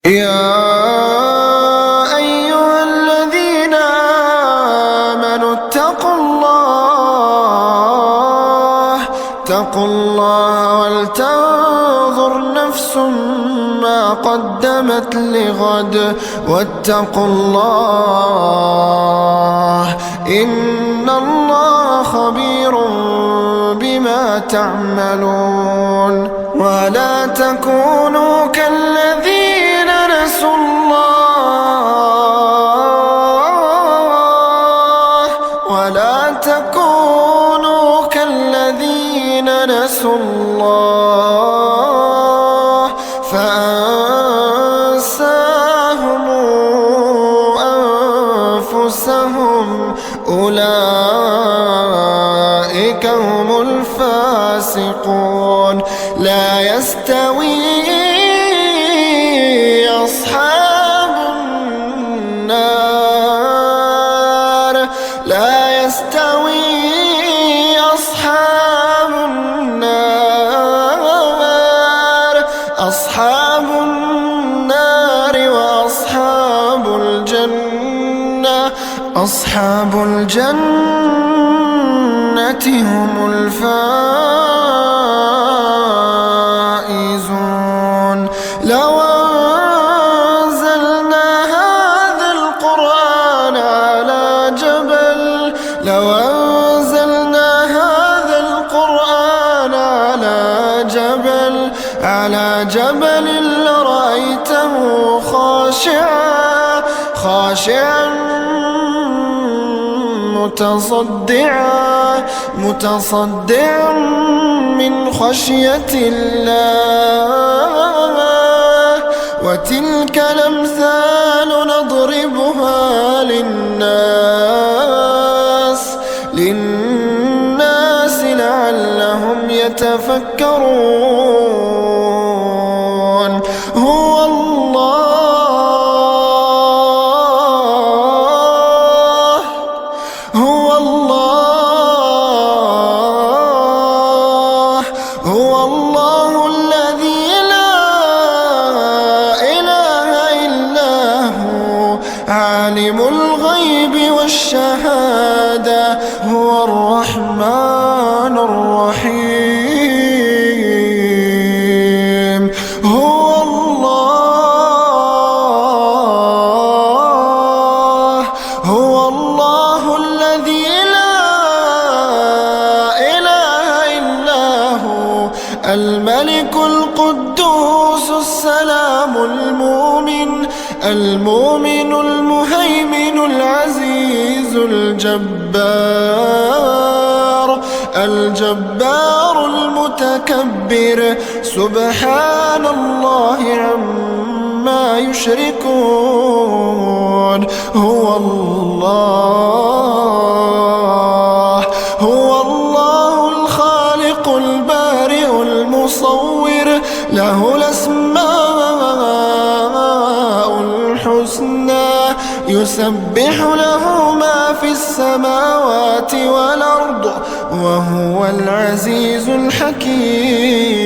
يا أيها الذين آمنوا اتقوا الله ولتنظر نفس ما قدمت لغد واتقوا الله إن الله خبير بما تعملون. ولا تكونوا كالذين نسوا الله فأنساهم أنفسهم أولئك هم الفاسقون. لا يستوي أصحاب النار أصحاب النار وأصحاب الجنة هم الفائزون. لو أنزلنا هذا القرآن على جبل لرأيته خاشعا متصدعا من خشية الله. وتلك الأمثال نضربها للناس لعلهم يتفكرون. هو الله الذي لا إله إلا هو عالم الغيب والشهادة هو الرحمن الرحيم. هو الله الذي لا إله إلا هو الملك القدوس السلام المؤمن المهيمن العزيز الجبار المتكبر سبحان الله عما يشركون. هو الله الخالق البارئ المصور له الأسماء الحسنى يسبح له ما في السماوات والأرض وهو العزيز الحكيم.